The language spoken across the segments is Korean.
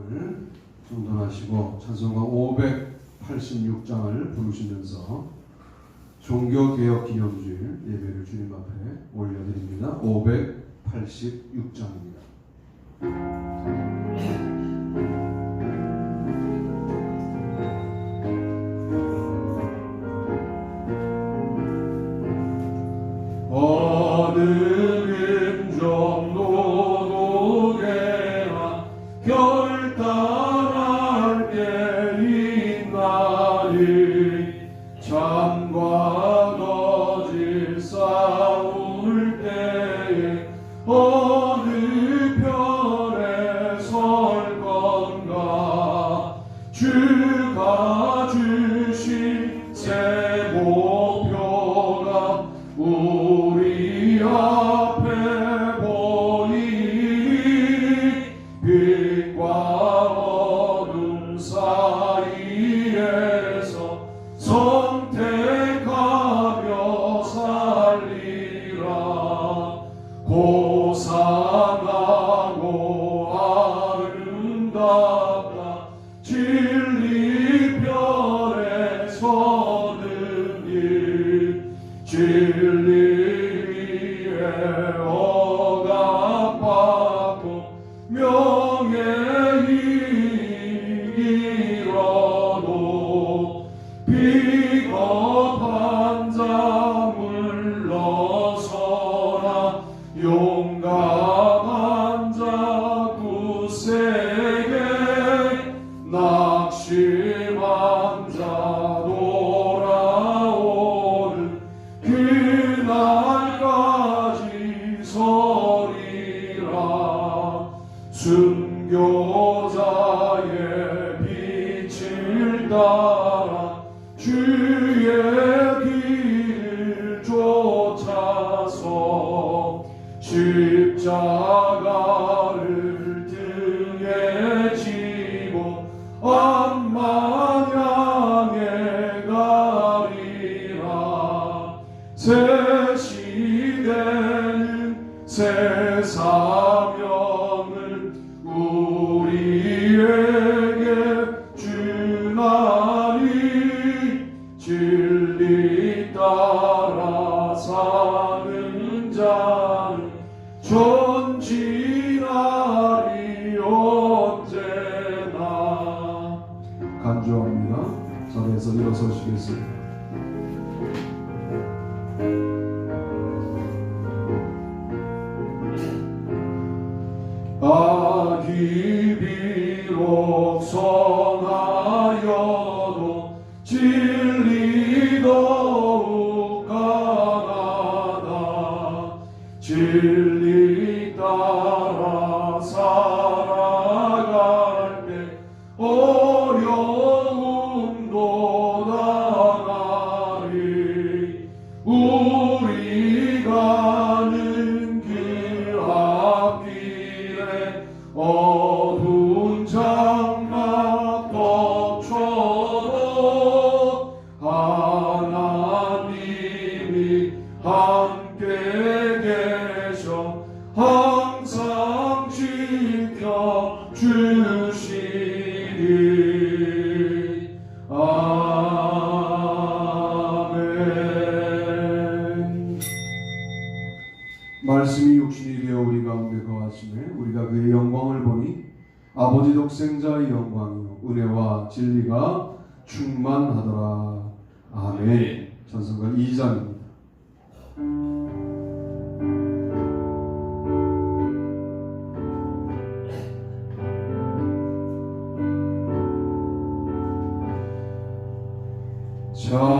영광을 중단하시고 찬송가 586장을 부르시면서 종교개혁 기념주일 예배를 주님 앞에 올려드립니다. 586장입니다. 어느 민족도 노래와 결단할 때 있나니 참과 거짓 싸울 때에 어느 편에 설 건가 주가 주신 새 목표가 우리 앞에 보이니 빛과 어둠 사이에서 선택하며 살리라. 고상하고 아름답다 진리편에 서는 일 진리 위에 억압받고 명예히 이뤄도 비겁한 자 물러서라. 용감한 자 굳세게 낙심한 자 돌아오는 그날까지 서리라. 순교자의 빛을 따라 주의 길을 쫓아서 십자가를 등에 지고 암만 향해 가리라. 새 시대는 새 사명을 우리에게 주나니 진리 따라 사는 자는 존진하리 언제나. 간주합니다. 자리에서 일어서시겠습니다. 악이 비록 선하여도 진리 더욱 강하다. 진리 따라 살아갈 때 어려움도 당하리. 우리 가는 길 앞길에 어두운 장막 덮쳐도 하나님이 함께 계셔 항상 지켜주시리. 아멘. 말씀이 육신이 되어 우리 가운데 거하시매 우리가 그의 영광을 보니 아버지 독생자의 영광이요 은혜와 진리가 충만하더라. 아멘. 찬송가 2장입니다.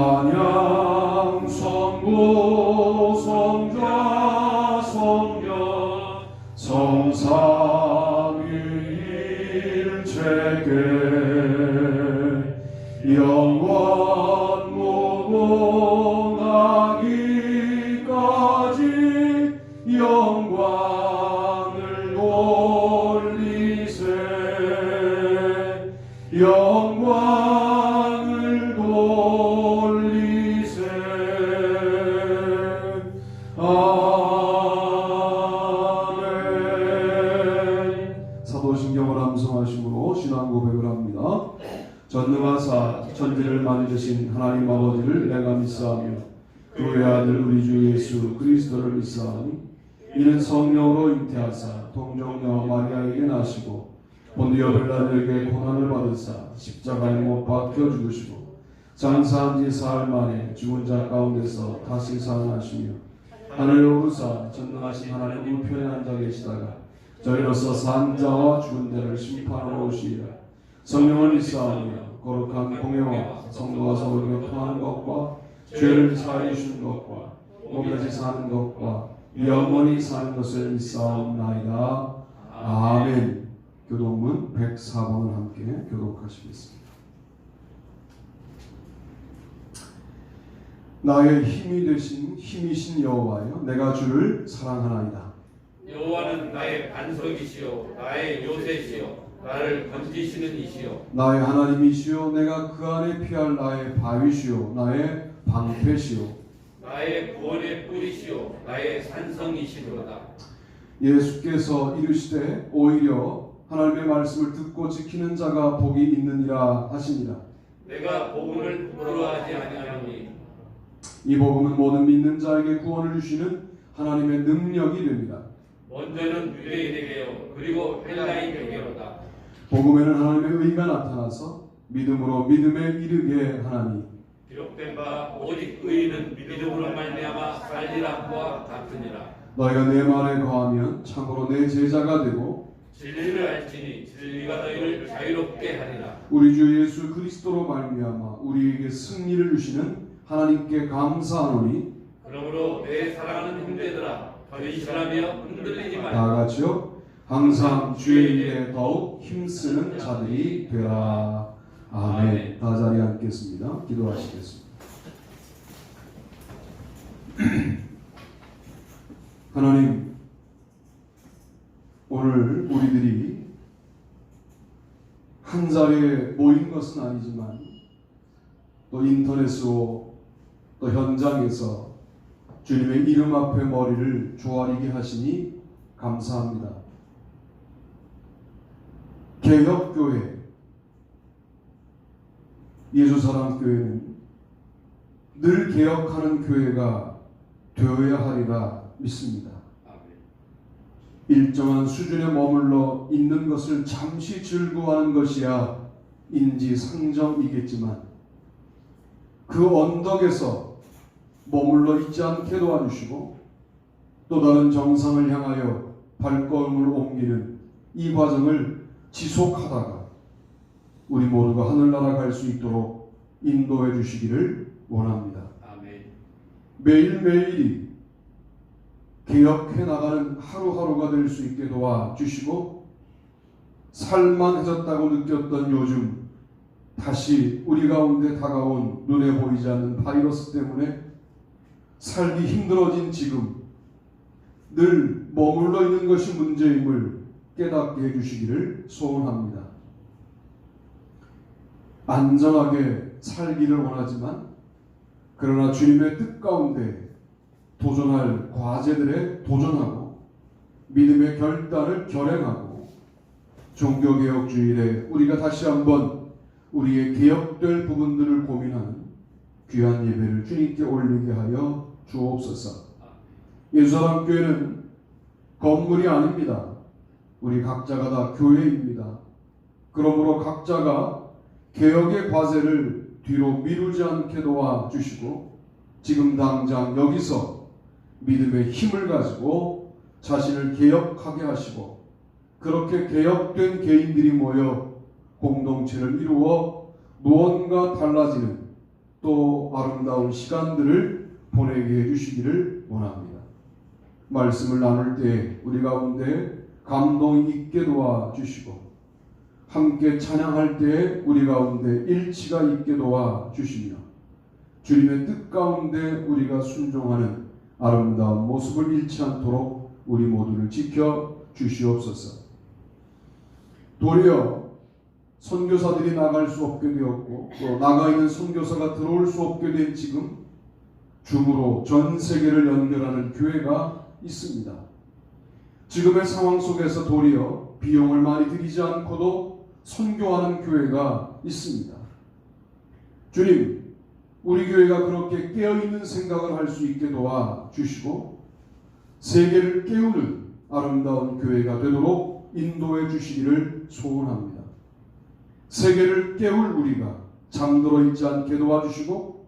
찬양 성부 성자 성녀 성삼위일체께 영원 무궁하기까지 영광을 돌리세. 영광을 돌리세. 아멘. 사도신경을 암송하시고 말씀하심으로 신앙 고백을 합니다. 전능하사 천지를 만드신 하나님 아버지를 내가 믿사오며 그의 아들 우리 주 예수 그리스도를 믿사오니 이는 성령으로 잉태하사 동정녀 마리아에게 나시고 본디오 빌라도에게 고난을 받으사 십자가에 못 박혀 죽으시고 장사한 지 사흘 만에 죽은 자 가운데서 다시 살아나시며 하늘에 오르사 전능하신 하나님 우편에 앉아 계시다가 저희로서 산 자와 죽은 자를 심판하러 오시리라. 성령을 믿사오며 거룩한 공예와 성도와 서로 교통하는 것과 죄를 사하여 주시는 것과 몸까지 사는 것과 영원히 사는 것을 믿사옵나이다. 아멘. 교독문 104번을 함께 교독하시겠습니다. 나의 힘이 되신 힘이신 여호와여, 내가 주를 사랑하나이다. 여호와는 나의 반석이시요 나의 요새시요 나를 건지시는 이시요 나의 하나님이시요 내가 그 안에 피할 나의 바위시요 나의 방패시요 나의 구원의 뿌리시요 나의 산성이시로다. 예수께서 이르시되 오히려 하나님의 말씀을 듣고 지키는 자가 복이 있느니라 하시니라. 내가 복음을 부끄러워하지 아니하노니 이 복음은 모든 믿는 자에게 구원을 주시는 하나님의 능력이 됩니다. 먼저는 유대인에게요 그리고 헬라인에게로다. 복음에는 하나님의 의가 나타나서 믿음으로 믿음에 이르게 하나니 기록된 바 오직 의인은 믿음으로 말미암아 살리라와 같으니라. 너희가 내 말에 거하면 참으로 내 제자가 되고 진리를 알지니 진리가 너희를 자유롭게 하리라. 우리 주 예수 그리스도로 말미암아 우리에게 승리를 주시는 하나님께 감사하노니 그러므로 내 사랑하는 형제들아 견실하며 흔들리지 다 말라. 같이요. 항상 주의 일에 더욱 힘쓰는 자들이 되라. 아멘. 다 자리에 앉겠습니다. 기도하시겠습니다. 하나님, 오늘 우리들이 한 자리에 모인 것은 아니지만 또 인터넷으로 또 현장에서 주님의 이름 앞에 머리를 조아리게 하시니 감사합니다. 개혁교회, 예수사랑교회는 늘 개혁하는 교회가 되어야 하리라 믿습니다. 일정한 수준에 머물러 있는 것을 잠시 즐거워하는 것이야 인지상정이겠지만 그 언덕에서 머물러 있지 않게 도와주시고 또 다른 정상을 향하여 발걸음을 옮기는 이 과정을 지속하다가 우리 모두가 하늘나라 갈 수 있도록 인도해 주시기를 원합니다. 아멘. 매일매일이 개혁해 나가는 하루하루가 될 수 있게 도와주시고 살만해졌다고 느꼈던 요즘 다시 우리 가운데 다가온 눈에 보이지 않는 바이러스 때문에 살기 힘들어진 지금 늘 머물러 있는 것이 문제임을 깨닫게 해주시기를 소원합니다. 안전하게 살기를 원하지만 그러나 주님의 뜻 가운데 도전할 과제들에 도전하고 믿음의 결단을 결행하고 종교개혁주일에 우리가 다시 한번 우리의 개혁될 부분들을 고민하는 귀한 예배를 주님께 올리게 하여 주옵소서. 예수사랑교회는 건물이 아닙니다. 우리 각자가 다 교회입니다. 그러므로 각자가 개혁의 과제를 뒤로 미루지 않게 도와주시고 지금 당장 여기서 믿음의 힘을 가지고 자신을 개혁하게 하시고 그렇게 개혁된 개인들이 모여 공동체를 이루어 무언가 달라지는 또 아름다운 시간들을 보내게 해주시기를 원합니다. 말씀을 나눌 때 우리 가운데 감동이 있게 도와주시고 함께 찬양할 때 우리 가운데 일치가 있게 도와주시며 주님의 뜻 가운데 우리가 순종하는 아름다운 모습을 잃지 않도록 우리 모두를 지켜 주시옵소서. 도리어 선교사들이 나갈 수 없게 되었고 또 나가 있는 선교사가 들어올 수 없게 된 지금 줌으로 전 세계를 연결하는 교회가 있습니다. 지금의 상황 속에서 도리어 비용을 많이 들이지 않고도 선교하는 교회가 있습니다. 주님, 우리 교회가 그렇게 깨어있는 생각을 할 수 있게 도와주시고 세계를 깨우는 아름다운 교회가 되도록 인도해 주시기를 소원합니다. 세계를 깨울 우리가 잠들어 있지 않게 도와주시고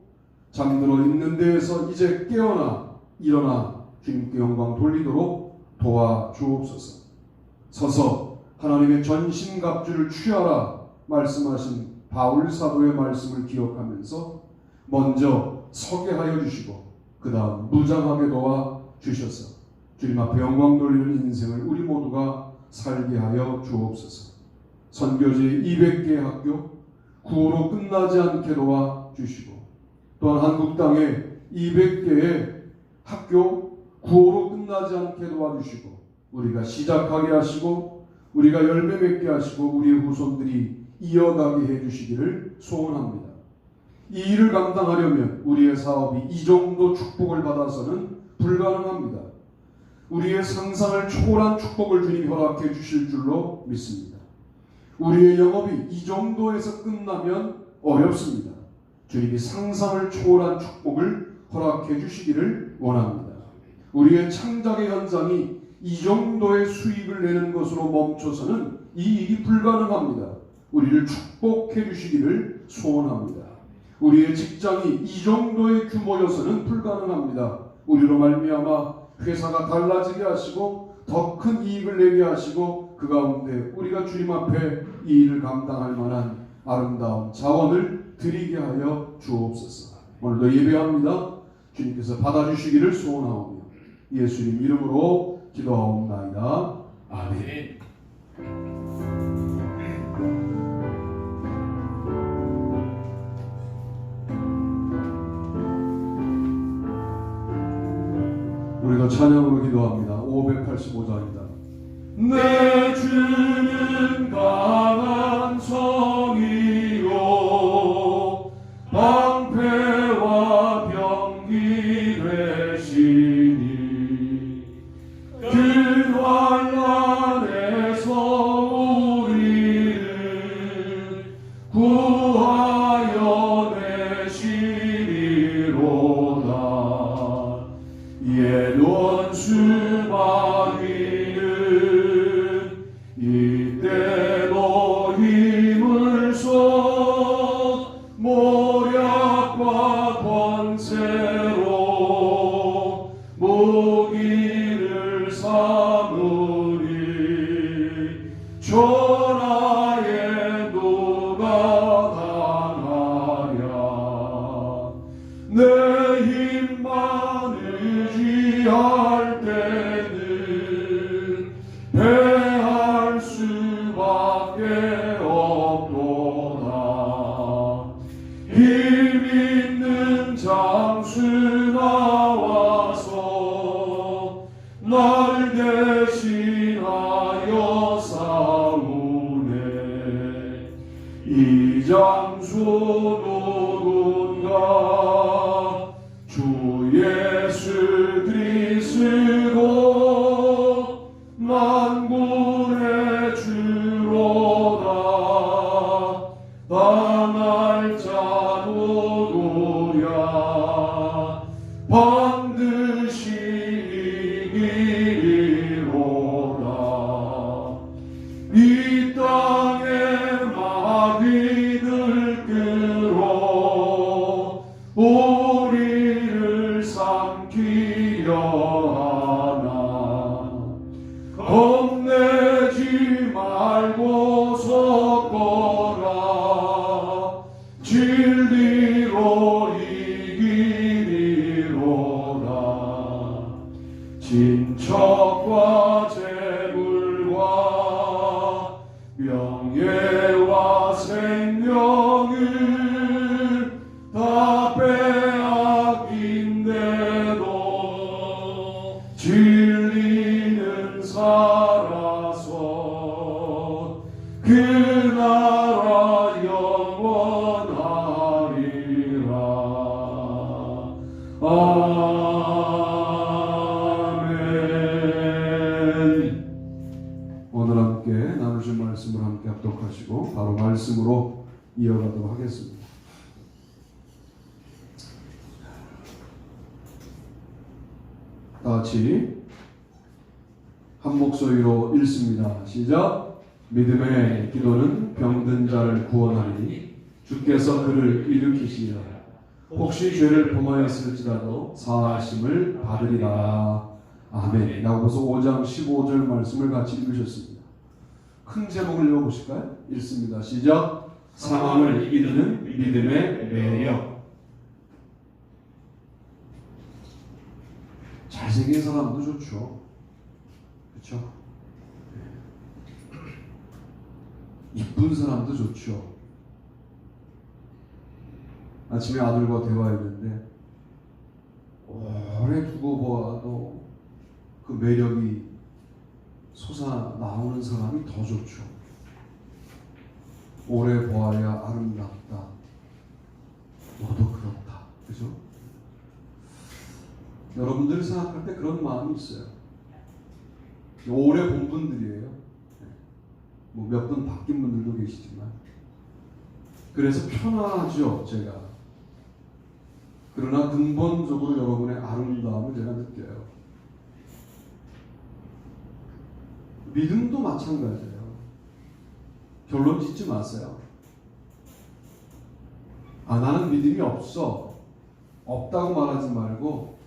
잠들어 있는 데에서 이제 깨어나 일어나 주님께 영광 돌리도록 도와주옵소서. 서서 하나님의 전신갑주를 취하라 말씀하신 바울 사도의 말씀을 기억하면서 먼저 서게 하여 주시고 그 다음 무장하게 도와주셔서 주님 앞에 영광 돌리는 인생을 우리 모두가 살게 하여 주옵소서. 선교지 200개의 학교 구호로 끝나지 않게 도와주시고 또한 한국 땅에 200개의 학교 구호로 끝나지 않게 도와주시고 우리가 시작하게 하시고 우리가 열매 맺게 하시고 우리의 후손들이 이어가게 해주시기를 소원합니다. 이 일을 감당하려면 우리의 사업이 이 정도 축복을 받아서는 불가능합니다. 우리의 상상을 초월한 축복을 주님 허락해 주실 줄로 믿습니다. 우리의 영업이 이 정도에서 끝나면 어렵습니다. 주님이 상상을 초월한 축복을 허락해 주시기를 원합니다. 우리의 창작의 현장이 이 정도의 수익을 내는 것으로 멈춰서는 이 일이 불가능합니다. 우리를 축복해 주시기를 소원합니다. 우리의 직장이 이 정도의 규모여서는 불가능합니다. 우리로 말미암아 회사가 달라지게 하시고 더 큰 이익을 내게 하시고 그 가운데 우리가 주님 앞에 이 일을 감당할 만한 아름다운 자원을 드리게 하여 주옵소서. 오늘도 예배합니다. 주님께서 받아주시기를 소원하오며 예수님 이름으로 기도하옵나이다. 아멘. 우리가 찬양으로 기도합니다. 585장입니다. 내 주는 강한 성이요 방패와 병기 되시니 그 환난에서 우리를 구하여 내시리로다. 옛 원수마 이때도 힘을 써 모략과 권세로 무기를 삼으리. 전하에 누가 당하랴. 내 힘만 의지할 때는 패할 수밖에 없도다. 힘 있는 장수 나와서 날 대신하여 싸우네. 이 장수 누군가 주 예수 그리스도 만군의 주로다. 당할 자 누구랴. 반드시 이기리로다. 이 땅에 마귀들 끌어 우리를 삼키려 하나. 겁내지 말고 섰거라. 진리로 이기리로다. 진척과 재물과 명예와 생명을 다 빼앗긴데도 진리는 살아서 그 나라 영원하리라. 아멘. 오늘 함께 나누신 말씀을 함께 합독하시고 바로 말씀으로 이어가도록 하겠습니다. 다 같이 한 목소리로 읽습니다. 시작. 믿음의 기도는 병든 자를 구원하니 주께서 그를 일으키시리라. 혹시 죄를 범하였을지라도 사하심을 받으리라. 아멘. 야고보서 5장 15절 말씀을 같이 읽으셨습니다. 큰 제목을 읽어보실까요? 읽습니다. 시작. 상황을 이기는 믿음의 매력. 잘생긴 사람도 좋죠. 그렇죠? 이쁜 사람도 좋죠. 아침에 아들과 대화했는데 오래 두고 보아도 그 매력이 솟아나오는 사람이 더 좋죠. 오래 보아야 아름답다. 너도 그렇다. 그죠? 여러분들이 생각할 때 그런 마음이 있어요. 오래 본 분들이에요. 뭐 몇 분 바뀐 분들도 계시지만 그래서 편하죠, 제가. 그러나 근본적으로 여러분의 아름다움을 제가 느껴요. 믿음도 마찬가지예요. 결론 짓지 마세요. 나는 믿음이 없어. 없다고 말하지 말고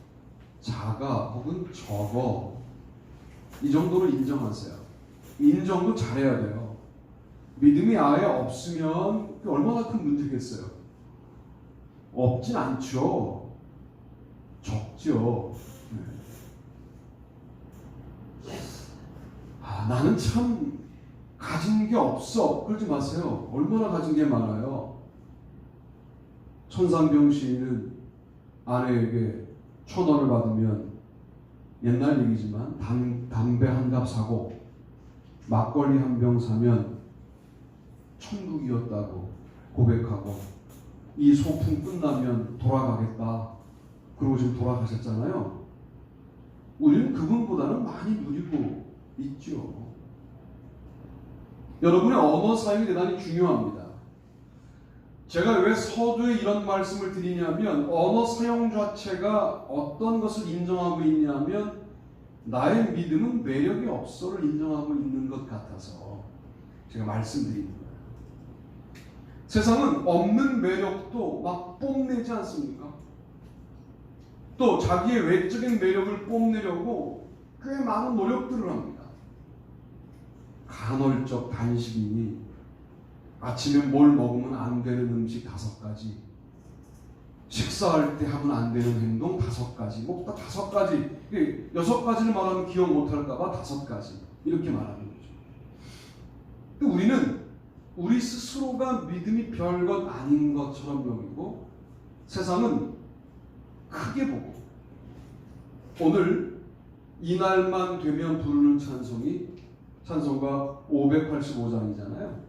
작아 혹은 적어. 이 정도로 인정하세요. 인정도 잘해야 돼요. 믿음이 아예 없으면 얼마나 큰 문제겠어요. 없진 않죠. 적죠. 나는 참 가진 게 없어. 그러지 마세요. 얼마나 가진 게 많아요. 천상병 시인은 아내에게 1,000원을 받으면 옛날 얘기지만 담배 한 갑 사고 막걸리 한 병 사면 천국이었다고 고백하고 이 소풍 끝나면 돌아가겠다. 그러고 지금 돌아가셨잖아요. 우리는 그분보다는 많이 누리고 있죠. 여러분의 언어 사용이 대단히 중요합니다. 제가 왜 서두에 이런 말씀을 드리냐면 언어 사용 자체가 어떤 것을 인정하고 있냐면 나의 믿음은 매력이 없어를 인정하고 있는 것 같아서 제가 말씀드리는 거예요. 세상은 없는 매력도 막 뽐내지 않습니까? 또 자기의 외적인 매력을 뽐내려고 꽤 많은 노력들을 합니다. 간헐적 단식이니 아침에 뭘 먹으면 안 되는 음식 5가지, 식사할 때 하면 안 되는 행동 5가지, 뭐 5가지, 6가지를 말하면 기억 못할까봐 5가지 이렇게 말하는 거죠. 근데 우리는 우리 스스로가 믿음이 별것 아닌 것처럼 여기고 세상은 크게 보고 오늘 이날만 되면 부르는 찬송이 찬송가 585장이잖아요.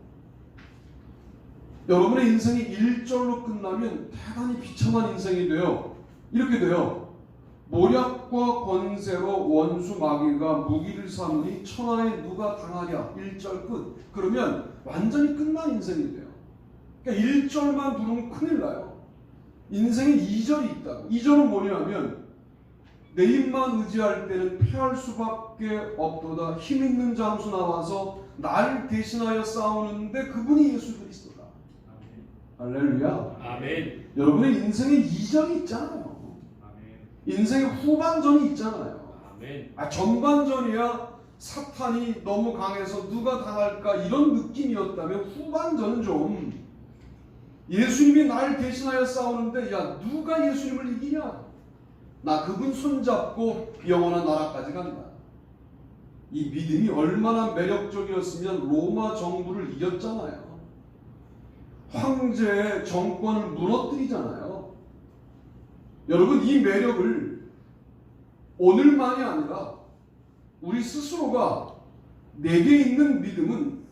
여러분의 인생이 1절로 끝나면 대단히 비참한 인생이 돼요. 이렇게 돼요. 모략과 권세로 원수 마귀가 무기를 삼으니 천하에 누가 당하랴. 1절 끝. 그러면 완전히 끝난 인생이 돼요. 그러니까 1절만 부르면 큰일 나요. 인생에 2절이 있다고. 2절은 뭐냐면 내 힘만 의지할 때는 패할 수밖에 없도다. 힘 있는 장수 나와서 나를 대신하여 싸우는데 그분이 예수 그리스도다. 할렐루야. 아멘. 여러분의 인생에 2절이 있잖아요. 인생의 후반전이 있잖아요. 아멘. 전반전이야 사탄이 너무 강해서 누가 당할까 이런 느낌이었다면 후반전은 좀 예수님이 날 대신하여 싸우는데 야 누가 예수님을 이기냐? 나 그분 손잡고 영원한 나라까지 간다. 이 믿음이 얼마나 매력적이었으면 로마 정부를 이겼잖아요. 황제의 정권을 무너뜨리잖아요. 여러분 이 매력을 오늘만이 아니라 우리 스스로가 내게 있는 믿음은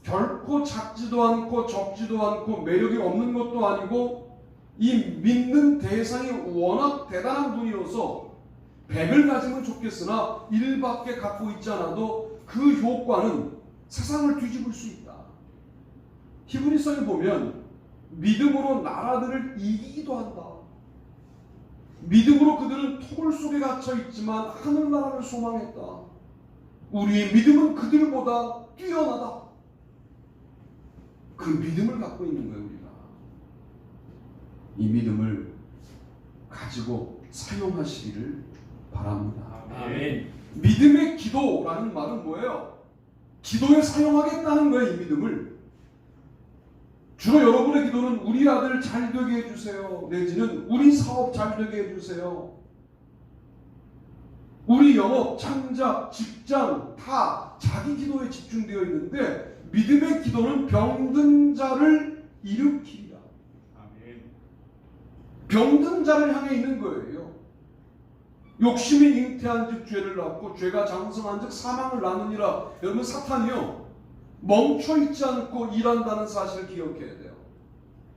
결코 작지도 않고 적지도 않고 매력이 없는 것도 아니고 이 믿는 대상이 워낙 대단한 분이어서 100을 가지면 좋겠으나 1밖에 갖고 있지 않아도 그 효과는 세상을 뒤집을 수 있다. 히브리서에 보면 믿음으로 나라들을 이기기도 한다. 믿음으로 그들은 토굴 속에 갇혀 있지만 하늘나라를 소망했다. 우리의 믿음은 그들보다 뛰어나다. 그 믿음을 갖고 있는 거예요, 우리가. 이 믿음을 가지고 사용하시기를 바랍니다. 아멘. 믿음의 기도라는 말은 뭐예요? 기도에 사용하겠다는 거예요, 이 믿음을. 주로 여러분의 기도는 우리 아들 잘 되게 해주세요. 내지는 우리 사업 잘 되게 해주세요. 우리 영업, 창작, 직장 다 자기 기도에 집중되어 있는데 믿음의 기도는 병든 자를 일으키리라. 아멘. 병든 자를 향해 있는 거예요. 욕심이 잉태한 즉 죄를 낳고 죄가 장성한 즉 사망을 낳느니라. 여러분, 사탄이요 멈춰있지 않고 일한다는 사실을 기억해야 돼요.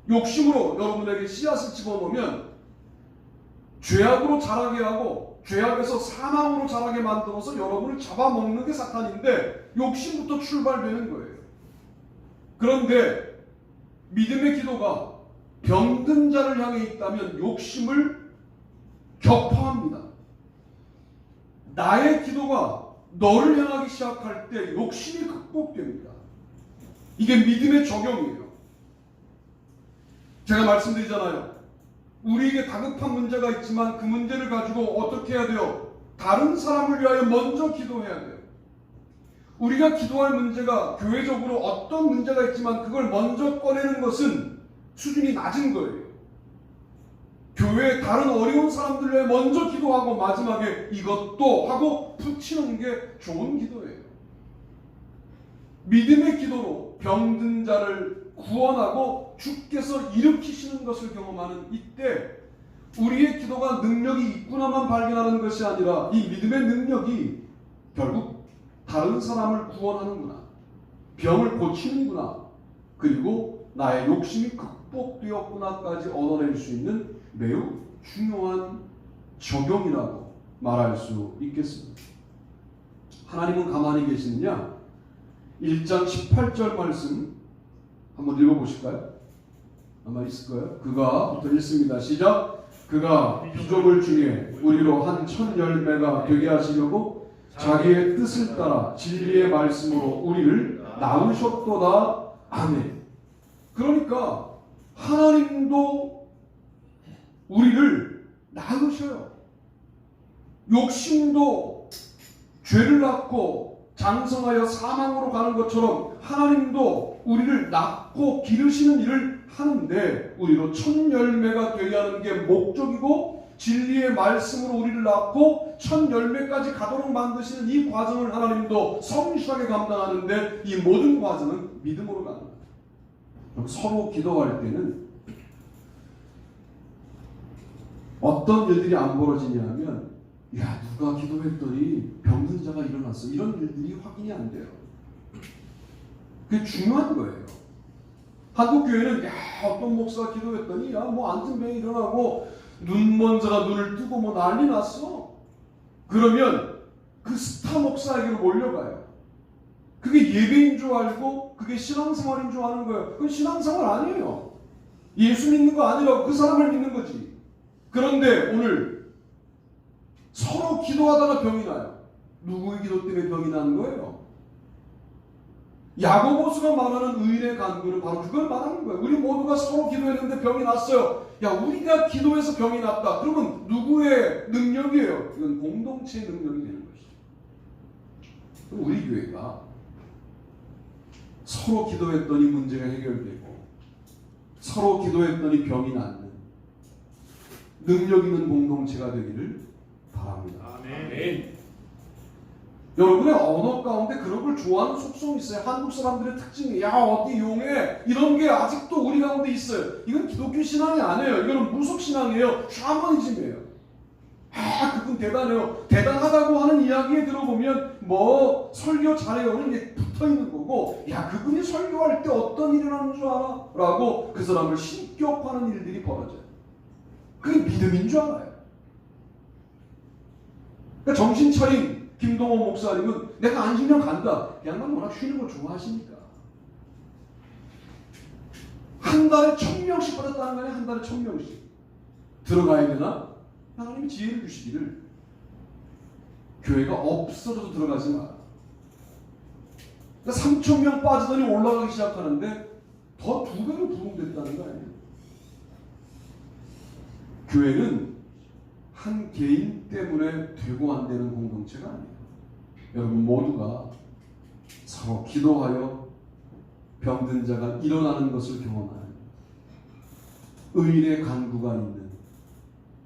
욕심으로 여러분에게 씨앗을 집어넣으면 죄악으로 자라게 하고 죄악에서 사망으로 자라게 만들어서 여러분을 잡아먹는 게 사탄인데 욕심부터 출발되는 거예요. 그런데 믿음의 기도가 병든 자를 향해 있다면 욕심을 격파합니다. 나의 기도가 너를 향하기 시작할 때 욕심이 극복됩니다. 이게 믿음의 적용이에요. 제가 말씀드리잖아요. 우리에게 다급한 문제가 있지만 그 문제를 가지고 어떻게 해야 돼요? 다른 사람을 위하여 먼저 기도해야 돼요. 우리가 기도할 문제가 교회적으로 어떤 문제가 있지만 그걸 먼저 꺼내는 것은 수준이 낮은 거예요. 교회에 다른 어려운 사람들 위해 먼저 기도하고 마지막에 이것도 하고 붙이는 게 좋은 기도예요. 믿음의 기도로 병든 자를 구원하고 주께서 일으키시는 것을 경험하는 이때 우리의 기도가 능력이 있구나만 발견하는 것이 아니라 이 믿음의 능력이 결국 다른 사람을 구원하는구나, 병을 고치는구나, 그리고 나의 욕심이 극복되었구나까지 얻어낼 수 있는 매우 중요한 적용이라고 말할 수 있겠습니다. 하나님은 가만히 계시느냐? 1장 18절 말씀 한번 읽어보실까요? 아마 있을 거예요. 그가부터 읽습니다. 시작. 그가 피조물 중에 우리로 한 천 열매가 되게 하시려고 자기의 뜻을 따라 진리의 말씀으로 우리를 낳으셨도다. 아멘. 그러니까 하나님도 우리를 낳으셔요. 욕심도 죄를 낳고 장성하여 사망으로 가는 것처럼 하나님도 우리를 낳고 기르시는 일을 하는데 우리로 첫 열매가 되게 하는 게 목적이고 진리의 말씀으로 우리를 낳고 첫 열매까지 가도록 만드시는 이 과정을 하나님도 성실하게 감당하는데 이 모든 과정은 믿음으로 가는 거예요. 서로 기도할 때는 어떤 일들이 안 벌어지냐면 야 누가 기도했더니 병든 자가 일어났어 이런 일들이 확인이 안 돼요. 그게 중요한 거예요. 한국 교회는 야 어떤 목사가 기도했더니 야 뭐 앉은 병이 일어나고 눈먼 자가 눈을 뜨고 뭐 난리 났어. 그러면 그 스타 목사에게로 몰려가요. 그게 예배인 줄 알고 그게 신앙생활인 줄 아는 거예요. 그건 신앙생활 아니에요. 예수 믿는 거 아니라고 그 사람을 믿는 거지. 그런데 오늘 서로 기도하다가 병이 나요. 누구의 기도 때문에 병이 나는 거예요? 야고보서가 말하는 의인의 간구는 바로 그걸 말하는 거예요. 우리 모두가 서로 기도했는데 병이 났어요. 야 우리가 기도해서 병이 났다. 그러면 누구의 능력이에요? 이건 공동체의 능력이 되는 것이죠. 그럼 우리 교회가 서로 기도했더니 문제가 해결되고 서로 기도했더니 병이 낫는 능력 있는 공동체가 되기를 바랍니다. 아멘. 여러분의 언어 가운데 그런 걸 좋아하는 속성이 있어요. 한국 사람들의 특징이 야 어디 용해 이런 게 아직도 우리 가운데 있어요. 이건 기독교 신앙이 아니에요. 이거는 무속 신앙이에요. 샤머니즘이에요. 아 그분 대단해요. 대단하다고 하는 이야기에 들어보면 뭐 설교 잘해요는 이게 붙어있는 거고 야 그분이 설교할 때 어떤 일이 일어나는 줄 알아? 라고 그 사람을 신격화하는 일들이 벌어져요. 그게 믿음인 줄 알아요. 그러니까 정신 차린 김동원 목사님은 내가 안식년 간다. 그 양반 워낙 쉬는 걸 좋아하시니까. 한 달에 1,000명씩 받았다는 거 아니야? 한 달에 1,000명씩. 들어가야 되나? 하나님이 지혜를 주시기를. 교회가 없어져도 들어가지 마라. 그러니까 3,000명 빠지더니 올라가기 시작하는데 더 2배로 부흥됐다는 거 아니에요? 교회는 한 개인 때문에 되고 안 되는 공동체가 아니에요. 여러분 모두가 서로 기도하여 병든 자가 일어나는 것을 경험하는 의인의 간구가 있는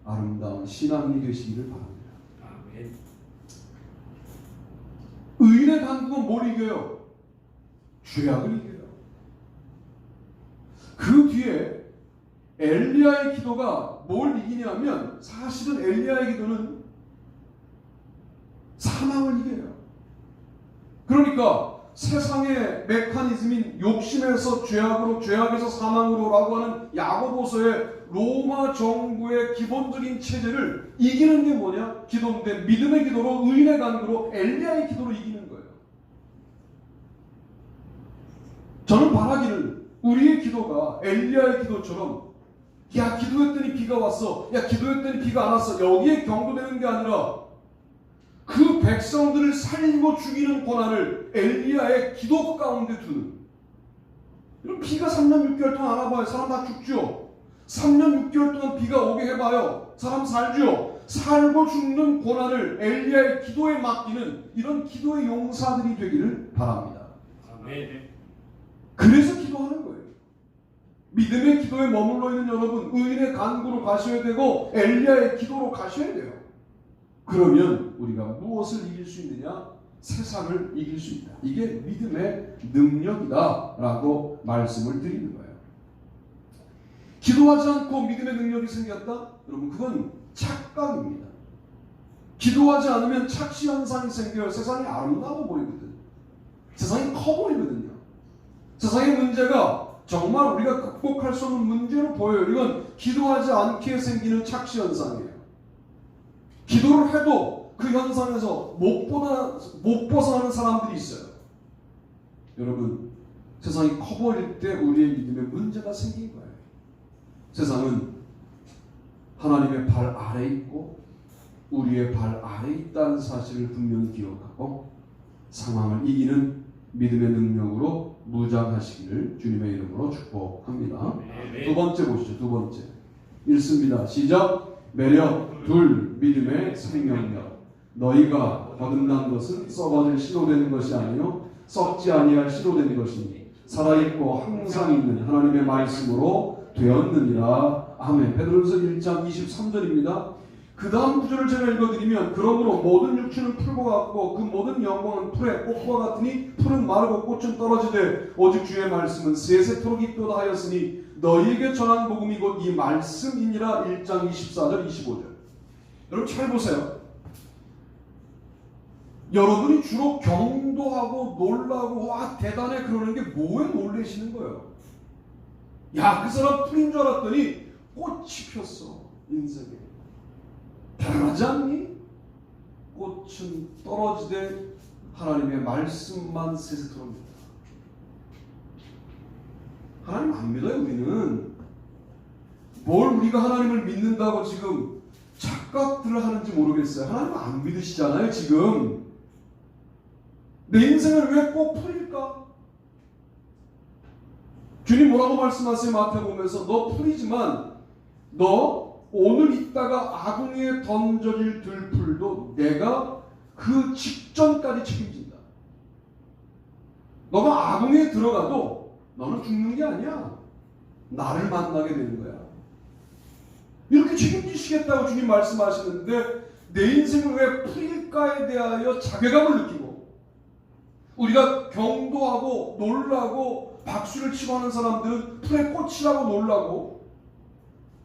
아름다운 신앙이 되시기를 바랍니다. 아멘. 의인의 간구는 뭘 이겨요? 죄악을 이겨요. 그 뒤에 엘리야의 기도가 뭘 이기냐면 사실은 엘리야의 기도는 사망을 이겨요. 그러니까 세상의 메커니즘인 욕심에서 죄악으로, 죄악에서 사망으로라고 하는 야고보서의 로마 정부의 기본적인 체제를 이기는 게 뭐냐? 기도인데 믿음의 기도로, 의인의 간구로, 엘리야의 기도로 이기는 거예요. 저는 바라기를 우리의 기도가 엘리야의 기도처럼 야 기도했더니 비가 왔어, 야 기도했더니 비가 안 왔어, 여기에 경도되는 게 아니라 그 백성들을 살리고 죽이는 권한을 엘리야의 기도 가운데 두는. 이런 비가 3년 6개월 동안 안 와봐요. 사람 다 죽죠. 3년 6개월 동안 비가 오게 해봐요. 사람 살죠. 살고 죽는 권한을 엘리야의 기도에 맡기는 이런 기도의 용사들이 되기를 바랍니다. 아멘. 그래서 기도하는 거예요. 믿음의 기도에 머물러 있는 여러분, 의인의 간구로 가셔야 되고 엘리야의 기도로 가셔야 돼요. 그러면 우리가 무엇을 이길 수 있느냐? 세상을 이길 수 있다. 이게 믿음의 능력이다 라고 말씀을 드리는 거예요. 기도하지 않고 믿음의 능력이 생겼다? 여러분 그건 착각입니다. 기도하지 않으면 착시 현상이 생겨요. 세상이 아름다워 보이거든. 세상이 커 보이거든요. 세상의 문제가 정말 우리가 극복할 수 없는 문제로 보여요. 이건 기도하지 않게 생기는 착시 현상이에요. 기도를 해도 그 현상에서 못 벗어나는 사람들이 있어요. 여러분, 세상이 커 보일 때 우리의 믿음에 문제가 생긴 거예요. 세상은 하나님의 발 아래에 있고 우리의 발 아래에 있다는 사실을 분명히 기억하고 상황을 이기는 믿음의 능력으로 무장하시기를 주님의 이름으로 축복합니다. 두 번째 보시죠. 두 번째 읽습니다. 시작. 매력 둘 믿음의 생명력. 너희가 거듭난 것은 썩어질 씨로 되는 것이 아니요 썩지 아니할 씨로 되는 것이니 살아있고 항상 있는 하나님의 말씀으로 되었느니라. 아멘. 베드로전서 1장 23절입니다. 그 다음 구절을 제가 읽어드리면 그러므로 모든 육체는 풀과 같고 그 모든 영광은 풀의 꽃과 같으니 풀은 마르고 꽃은 떨어지되 오직 주의 말씀은 세세토록 있도다 하였으니 너희에게 전한 복음이 곧 이 말씀이니라. 1장 24절 25절. 여러분 잘 보세요. 여러분이 주로 경도하고 놀라고 와 대단해 그러는 게 뭐에 놀라시는 거예요? 야, 그 사람 풀인 줄 알았더니 꽃이 폈어. 인생에 대단하지 않니? 꽃은 떨어지되 하나님의 말씀만 세세토록입니다. 하나님 안 믿어요. 우리는 뭘 우리가 하나님을 믿는다고 지금 착각들을 하는지 모르겠어요. 하나님 안 믿으시잖아요. 지금 내 인생을 왜 꼭 풀일까? 주님 뭐라고 말씀하세요? 마태복음에서 너 풀이지만 너 오늘 있다가 아궁이에 던져질 들풀도 내가 그 직전까지 책임진다. 너가 아궁이에 들어가도 너는 죽는 게 아니야. 나를 만나게 되는 거야. 이렇게 책임지시겠다고 주님 말씀하시는데 내 인생을 왜 풀일까에 대하여 자괴감을 느끼고 우리가 경도하고 놀라고 박수를 치고 하는 사람들은 풀의 꽃이라고 놀라고,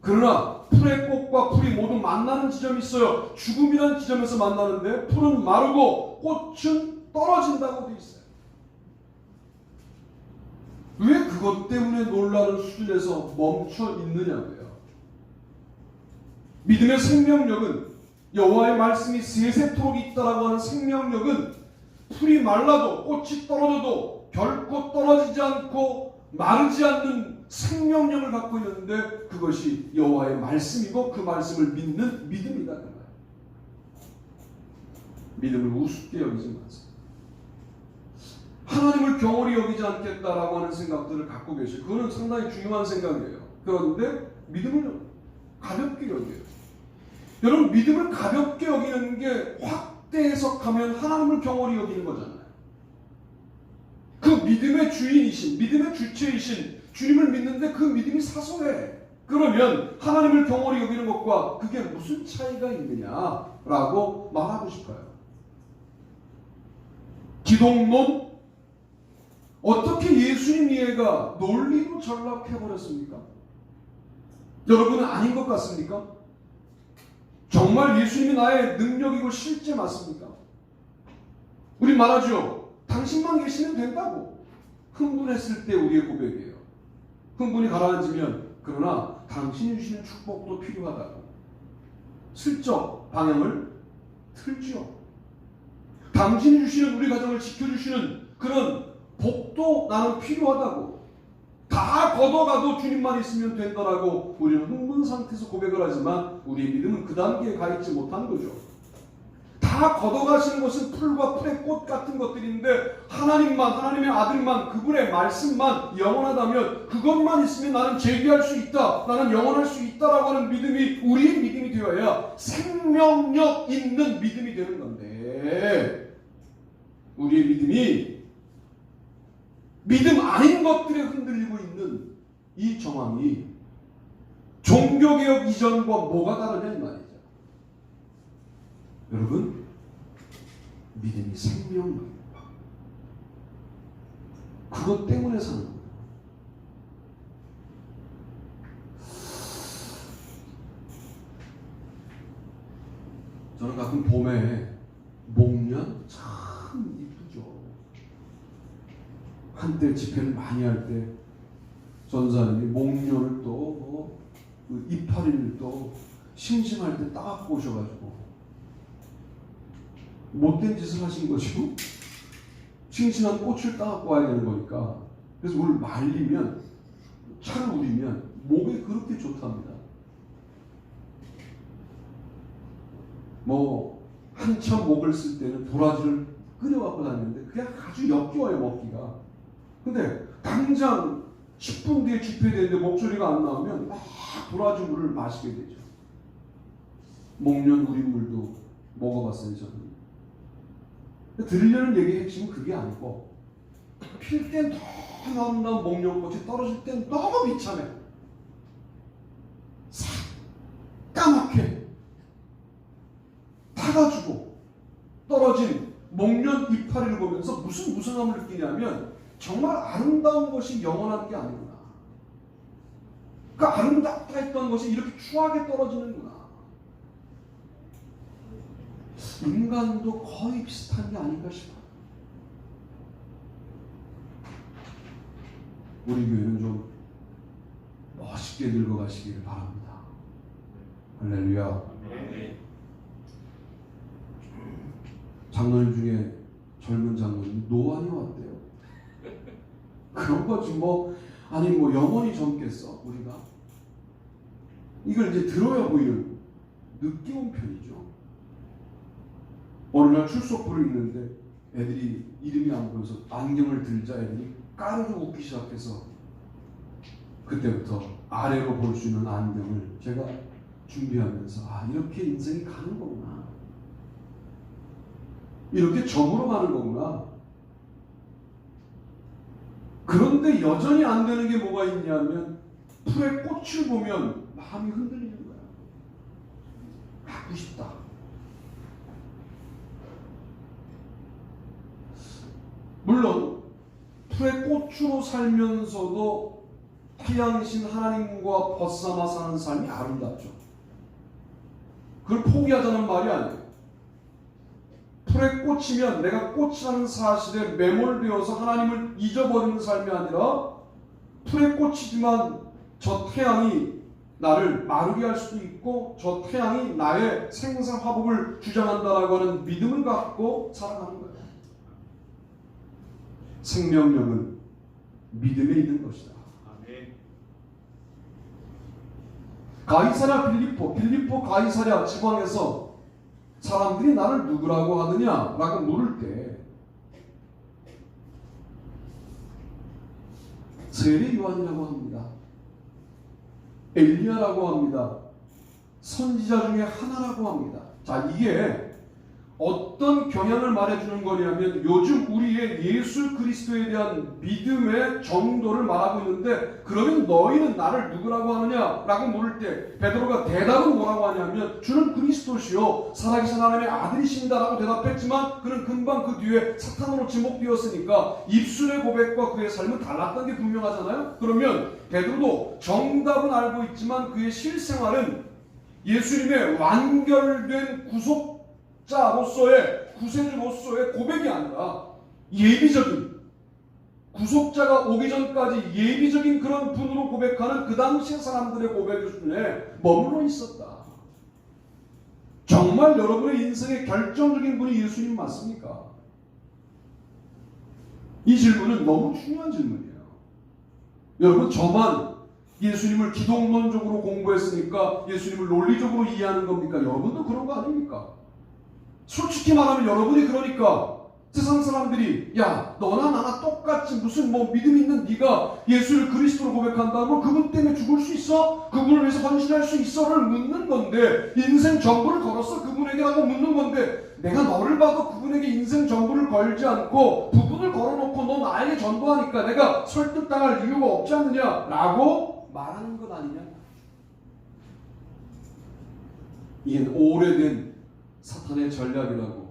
그러나 풀의 꽃과 풀이 모두 만나는 지점이 있어요. 죽음이라는 지점에서 만나는데 풀은 마르고 꽃은 떨어진다고 되어 있어요. 왜 그것 때문에 놀라는 수준에서 멈춰 있느냐고요. 믿음의 생명력은 여호와의 말씀이 세세토록 있다라고 하는 생명력은 풀이 말라도 꽃이 떨어져도 결코 떨어지지 않고 마르지 않는 생명력을 갖고 있는데 그것이 여호와의 말씀이고 그 말씀을 믿는 믿음이다 그 말. 믿음을 우습게 여기지 마세요. 하나님을 경홀히 여기지 않겠다라고 하는 생각들을 갖고 계세요. 그거는 상당히 중요한 생각이에요. 그런데 믿음을 가볍게 여겨요. 여러분, 믿음을 가볍게 여기는 게 확대 해석하면 하나님을 경홀히 여기는 거잖아요. 그 믿음의 주인이신, 믿음의 주체이신 주님을 믿는데 그 믿음이 사소해. 그러면 하나님을 경홀히 여기는 것과 그게 무슨 차이가 있느냐라고 말하고 싶어요. 기독론? 어떻게 예수님 이해가 논리로 전락해버렸습니까? 여러분은 아닌 것 같습니까? 정말 예수님이 나의 능력이고 실제 맞습니까? 우리 말하죠. 당신만 계시면 된다고. 흥분했을 때 우리의 고백이에요. 흥분이 가라앉으면 그러나 당신이 주시는 축복도 필요하다고. 슬쩍 방향을 틀죠. 당신이 주시는 우리 가정을 지켜주시는 그런 복도 나는 필요하다고. 다 걷어가도 주님만 있으면 된다라고 우리는 흥분 상태에서 고백을 하지만 우리의 믿음은 그 단계에 가 있지 못하는 거죠. 다 걷어가시는 것은 풀과 풀의 꽃 같은 것들인데 하나님만, 하나님의 아들만, 그분의 말씀만 영원하다면 그것만 있으면 나는 재기할 수 있다, 나는 영원할 수 있다라고 하는 믿음이 우리의 믿음이 되어야 생명력 있는 믿음이 되는 건데 우리의 믿음이 믿음 아닌 것들에 흔들리고 있는 이 정황이 종교개혁 이전과 뭐가 다르냐 이 말이죠. 여러분, 믿음이 생명력입니다. 그것 때문에 사는 거예요. 저는 가끔 봄에 목련 참 이쁘죠. 한때 집회를 많이 할 때 전사님이 목련을 또 이파리를 또 심심할 때 따갖고 오셔가지고 못된 짓을 하신 거죠. 싱싱한 꽃을 따갖고 와야 되는 거니까. 그래서 오늘 말리면 차를 우리면 목에 그렇게 좋답니다. 뭐 한참 목을 쓸 때는 도라지를 끓여갖고 다니는데 그게 아주 역겨워요 먹기가. 근데 당장 10분 뒤에 집회되는데 목소리가 안 나오면 막 도라지 물을 마시게 되죠. 목련 우린물도 먹어봤어요 저는. 들으려는 얘기의 핵심은 그게 아니고 필 땐 더 아름다운 목련꽃이 떨어질 땐 너무 비참해. 새까맣게 타가지고 떨어진 목련 이파리를 보면서 무슨 무성함을 느끼냐면 정말 아름다운 것이 영원한 게 아니구나. 그 아름답다 했던 것이 이렇게 추하게 떨어지는구나. 인간도 거의 비슷한 게 아닌가 싶어요. 우리 교회는 좀 멋있게 늙어가시기를 바랍니다. 할렐루야. 장로님 중에 젊은 장로님 노안이 왔대요. 그런 거지 뭐. 아니 뭐 영원히 젊겠어 우리가. 이걸 이제 들어야 보이는 늦게 온 편이죠. 어느 날 출석부를 읽는데 애들이 이름이 안 보여서 안경을 들자 애들이 까르르 웃기 시작해서 그때부터 아래로 볼 수 있는 안경을 제가 준비하면서 아 이렇게 인생이 가는 거구나. 이렇게 점으로 가는 거구나. 그런데 여전히 안 되는 게 뭐가 있냐면 풀의 꽃을 보면 마음이 흔들리는 거야. 갖고 싶다. 물론 풀의 꽃으로 살면서도 태양이신 하나님과 벗삼아 사는 삶이 아름답죠. 그걸 포기하자는 말이 아니에요. 풀의 꽃이면 내가 꽃이라는 사실에 매몰되어서 하나님을 잊어버리는 삶이 아니라 풀의 꽃이지만 저 태양이 나를 마르게 할 수도 있고 저 태양이 나의 생사 화복을 주장한다라고 하는 믿음을 갖고 살아가는 거예요. 생명력은 믿음에 있는 것이다. 아멘. 가이사랴 빌립보 가이사랴 지방에서 사람들이 나를 누구라고 하느냐라고 물을 때 세례 요한이라고 합니다. 엘리야라고 합니다. 선지자 중에 하나라고 합니다. 자, 이게 어떤 경향을 말해주는 거냐면 요즘 우리의 예수 그리스도에 대한 믿음의 정도를 말하고 있는데, 그러면 너희는 나를 누구라고 하느냐라고 물을 때 베드로가 대답은 뭐라고 하냐면 주는 그리스도시요 살아계신 하나님의 아들이십니다라고 대답했지만 그는 금방 그 뒤에 사탄으로 지목되었으니까 입술의 고백과 그의 삶은 달랐던 게 분명하잖아요. 그러면 베드로도 정답은 알고 있지만 그의 실생활은 예수님의 완결된 구속자로서의 구세주로서의 고백이 아니라 예비적인, 구속자가 오기 전까지 예비적인 그런 분으로 고백하는 그 당시의 사람들의 고백 수준에 머물러 있었다. 정말 여러분의 인생의 결정적인 분이 예수님 맞습니까? 이 질문은 너무 중요한 질문이에요. 여러분, 저만 예수님을 기독론적으로 공부했으니까 예수님을 논리적으로 이해하는 겁니까? 여러분도 그런 거 아닙니까? 솔직히 말하면 여러분이 그러니까 세상 사람들이 야 너나 나나 똑같이 무슨 뭐 믿음 있는 네가 예수를 그리스도로 고백한다면 그분 때문에 죽을 수 있어? 그분을 위해서 헌신할 수 있어?를 묻는 건데, 인생 전부를 걸었어 그분에게 라고 묻는 건데, 내가 너를 봐도 그분에게 인생 전부를 걸지 않고 부분을 걸어놓고 너 나에게 전도하니까 내가 설득당할 이유가 없지 않느냐라고 말하는 것 아니냐? 이게 오래된 사탄의 전략이라고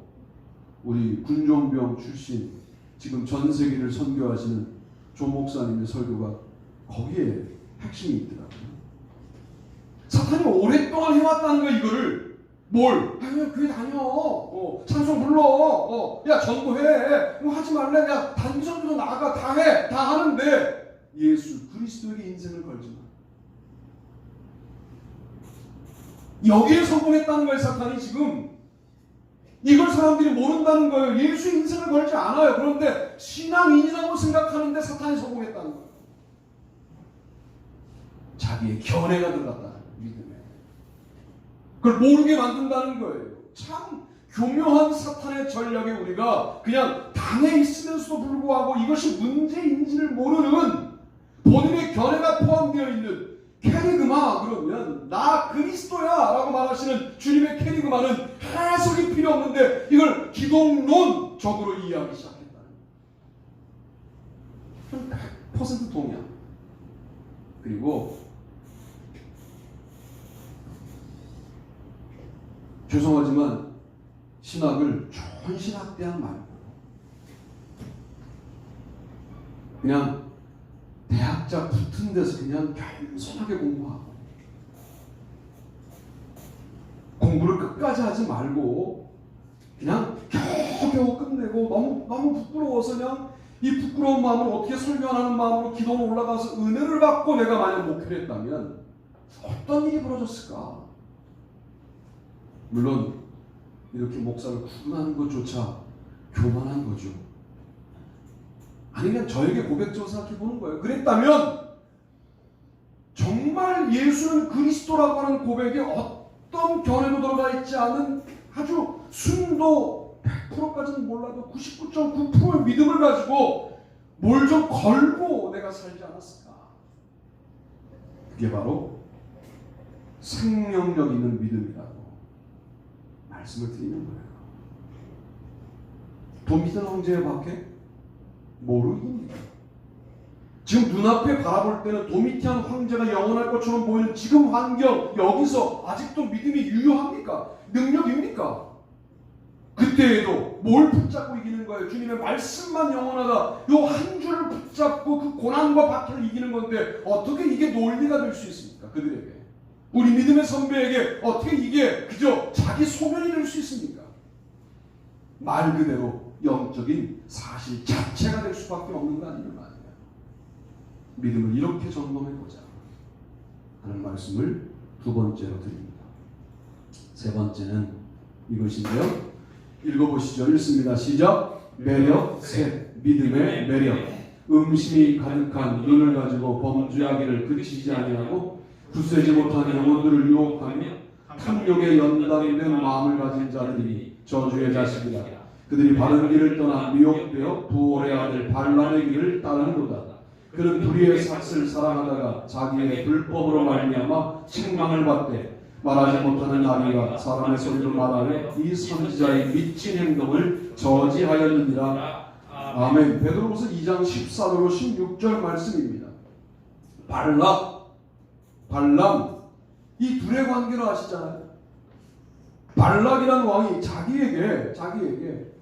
우리 군종병 출신 지금 전 세계를 선교하시는 조 목사님의 설교가 거기에 핵심이 있더라고요. 사탄이 오랫동안 해왔다는 거야. 이거를 뭘? 그냥 교회 다녀, 찬송 불러, 야 전도해, 뭐 하지 말래, 야 단기 전도도 나가, 다 해, 다 하는데 예수 그리스도에게 인생을 걸지 마. 여기에 성공했다는 거예요. 사탄이 지금 이걸 사람들이 모른다는 거예요. 예수 인생을 걸지 않아요. 그런데 신앙인이라고 생각하는데 사탄이 성공했다는 거예요. 자기의 견해가 들어갔다는 거예요. 믿음에. 그걸 모르게 만든다는 거예요. 참 교묘한 사탄의 전략에 우리가 그냥 당해 있으면서도 불구하고 이것이 문제인지를 모르는 본인의 견해가 포함되어 있는 캐리그마, 그러면 나 그리스도야 라고 말하시는 주님의 캐리그마는 해석이 필요 없는데 이걸 기독론적으로 이해하기 시작했다는 거예요. 100% 동의야. 그리고 죄송하지만 신학을 좋은 신학대학 말고 그냥 대학자 붙은 데서 그냥 겸손하게 공부하고 공부를 끝까지 하지 말고 그냥 겨우겨우 끝내고 너무 부끄러워서 그냥 이 부끄러운 마음을 어떻게 설교하는 마음으로 기도로 올라가서 은혜를 받고 내가 만약 목회를 했다면 어떤 일이 벌어졌을까? 물론 이렇게 목사를 구분하는 것조차 교만한 거죠. 아니면 저에게 고백적으로 생각해 보는 거예요. 그랬다면 정말 예수는 그리스도라고 하는 고백에 어떤 견해도 들어가 있지 않은 아주 순도 100%까지는 몰라도 99.9%의 믿음을 가지고 뭘 좀 걸고 내가 살지 않았을까? 그게 바로 생명력 있는 믿음이라고 말씀을 드리는 거예요. 도미탄 황제의 밖에 모르겠습니다. 지금 눈앞에 바라볼 때는 도미티안 황제가 영원할 것처럼 보이는 지금 환경, 여기서 아직도 믿음이 유효합니까? 능력입니까? 그때에도 뭘 붙잡고 이기는 거예요? 주님의 말씀만 영원하다. 요 한 줄을 붙잡고 그 고난과 박해를 이기는 건데 어떻게 이게 논리가 될 수 있습니까? 그들에게. 우리 믿음의 선배에게 어떻게 이게 그저 자기 소견이 될 수 있습니까? 말 그대로 영적인 사실 자체가 될 수밖에 없는 거 아니냐 말이에요. 믿음을 이렇게 점검해보자. 하는 말씀을 두 번째로 드립니다. 세 번째는 이것인데요. 읽어보시죠. 읽습니다. 시작. 매력 셋. 믿음의 매력. 음심이 가득한 눈을 가지고 범죄하기를 그치지 아니하고 굳세지 못한 영혼들을 유혹하며 탐욕에 연단된 마음을 가진 자들이 저주의 자식이다. 그들이 바른 길을 떠나 미혹되어 부올의 아들 발람의 길을 따르는도다. 그는 불의의 삭슬 사랑하다가 자기의 불법으로 말미암아 책망을 받되 말하지 못하는 나비가 사람의 소리로 말하며 이 선지자의 미친 행동을 저지하였느니라. 아멘. 베드로후서 2장 14절로 16절 말씀입니다. 발람 이 둘의 관계를 아시잖아요. 발락이라는 왕이 자기에게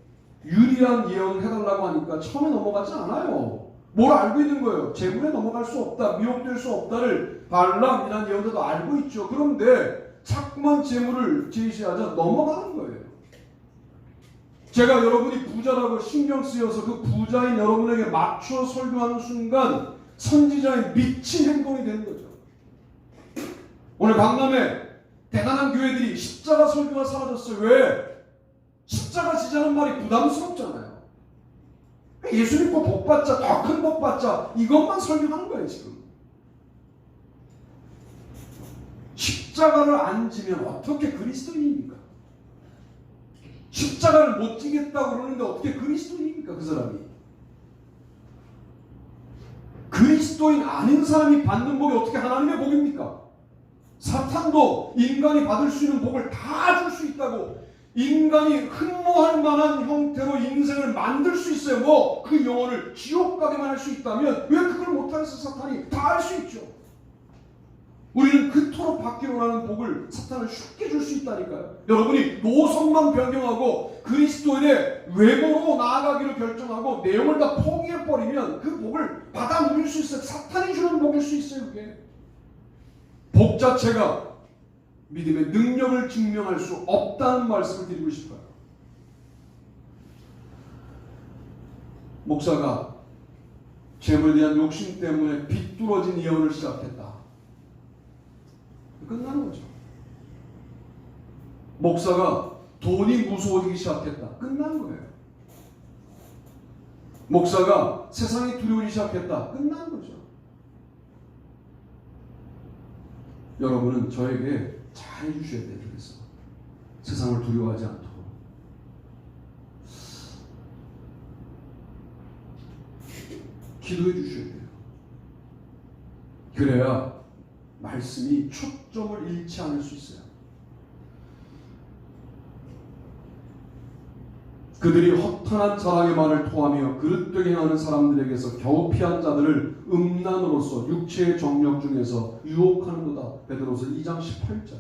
유리한 예언을 해달라고 하니까 처음에 넘어가지 않아요. 뭘 알고 있는 거예요? 재물에 넘어갈 수 없다, 미혹될 수 없다를 발람이라는 예언자도 알고 있죠. 그런데 자꾸만 재물을 제시하자 넘어가는 거예요. 제가 여러분이 부자라고 신경 쓰여서 그 부자인 여러분에게 맞춰 설교하는 순간 선지자의 미친 행동이 되는 거죠. 오늘 강남에 대단한 교회들이 십자가 설교가 사라졌어요. 왜? 십자가 지자는 말이 부담스럽잖아요. 예수 믿고 복 받자, 더 큰 복 받자, 이것만 설교하는 거예요 지금. 십자가를 안 지면 어떻게 그리스도인입니까? 십자가를 못 지겠다고 그러는데 어떻게 그리스도인입니까 그 사람이? 그리스도인 아닌 사람이 받는 복이 어떻게 하나님의 복입니까? 사탄도 인간이 받을 수 있는 복을 다 줄 수 있다고, 인간이 흠모할 만한 형태로 인생을 만들 수 있어요. 그 영혼을 지옥 가게만 할 수 있다면 왜 그걸 못하겠어? 사탄이 다 할 수 있죠. 우리는 그토록 받기로 하는 복을 사탄은 쉽게 줄 수 있다니까요. 여러분이 노선만 변경하고 그리스도인의 외모로 나아가기를 결정하고 내용을 다 포기해버리면 그 복을 받아 누릴 수 있어요. 사탄이 주는 복일 수 있어요. 그게 복 자체가 믿음의 능력을 증명할 수 없다는 말씀을 드리고 싶어요. 목사가 재물에 대한 욕심 때문에 비뚤어진 예언을 시작했다. 끝나는 거죠. 목사가 돈이 무서워지기 시작했다. 끝나는 거예요. 목사가 세상이 두려워지기 시작했다. 끝나는 거죠. 여러분은 저에게 잘 해주셔야 돼요. 그래서 세상을 두려워하지 않도록. 기도해 주셔야 돼요. 그래야 말씀이 초점을 잃지 않을 수 있어요. 그들이 허탄한 자랑의 말을 토하며 그릇되게 행하는 사람들에게서 겨우 피한 자들을 음란으로서 육체의 정력 중에서 유혹하는도다. 베드로서 2장 18절.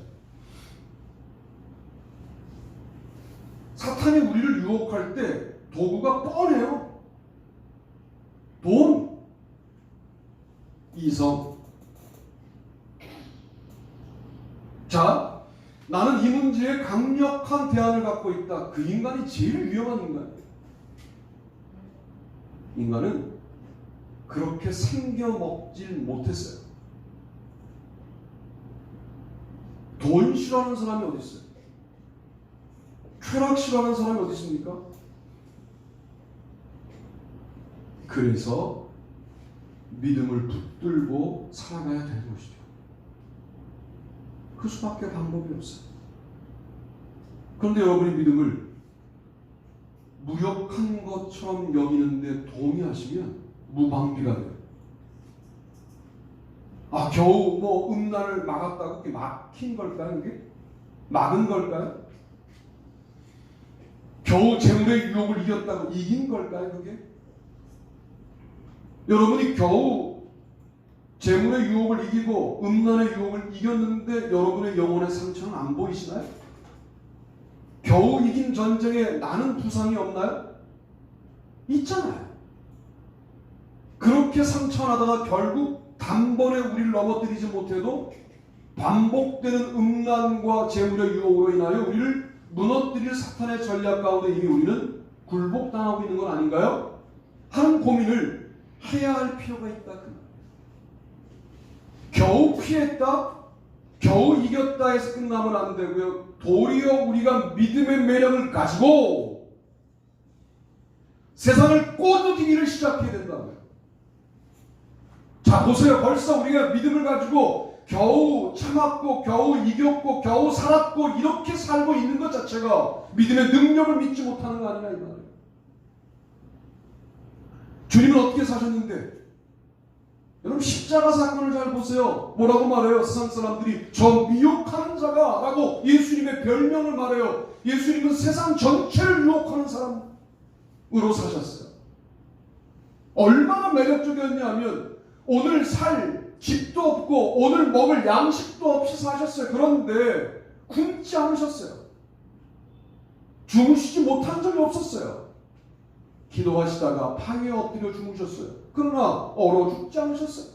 사탄이 우리를 유혹할 때 도구가 뻔해요. 돈, 이성. 자, 나는 이 문제에 강력한 대안을 갖고 있다. 그 인간이 제일 위험한 인간이에요. 인간은 그렇게 생겨먹질 못했어요. 돈 싫어하는 사람이 어디 있어요? 쾌락 싫어하는 사람이 어디 있습니까? 그래서 믿음을 붙들고 살아가야 되는 것이죠. 그 수밖에 방법이 없어요. 그런데 여러분이 믿음을 무력한 것처럼 여기는데 동의하시면 무방비가 돼요. 겨우 음란을 막았다고 그게 막힌 걸까요? 그게? 막은 걸까요? 겨우 재물의 유혹을 이겼다고 이긴 걸까요? 그게? 여러분이 겨우 재물의 유혹을 이기고 음란의 유혹을 이겼는데 여러분의 영혼의 상처는 안 보이시나요? 겨우 이긴 전쟁에 나는 부상이 없나요? 있잖아요. 그렇게 상처나다가 결국 단번에 우리를 넘어뜨리지 못해도 반복되는 음란과 재물의 유혹으로 인하여 우리를 무너뜨릴 사탄의 전략 가운데 이미 우리는 굴복당하고 있는 건 아닌가요? 하는 고민을 해야 할 필요가 있다. 겨우 피했다, 겨우 이겼다 해서 끝나면 안 되고요. 도리어 우리가 믿음의 매력을 가지고 세상을 꼬드기기를 시작해야 된다고요. 자, 보세요. 벌써 우리가 믿음을 가지고 겨우 참았고 겨우 이겼고 겨우 살았고 이렇게 살고 있는 것 자체가 믿음의 능력을 믿지 못하는 거 아니냐 이 말이에요. 주님은 어떻게 사셨는데? 여러분 십자가 사건을 잘 보세요. 뭐라고 말해요? 세상 사람들이 저 미혹하는 자가 라고 예수님의 별명을 말해요. 예수님은 세상 전체를 유혹하는 사람으로 사셨어요. 얼마나 매력적이었냐면 오늘 살 집도 없고 오늘 먹을 양식도 없이 사셨어요. 그런데 굶지 않으셨어요. 주무시지 못한 적이 없었어요. 기도하시다가 방에 엎드려 주무셨어요. 그러나 얼어 죽지 않으셨어요.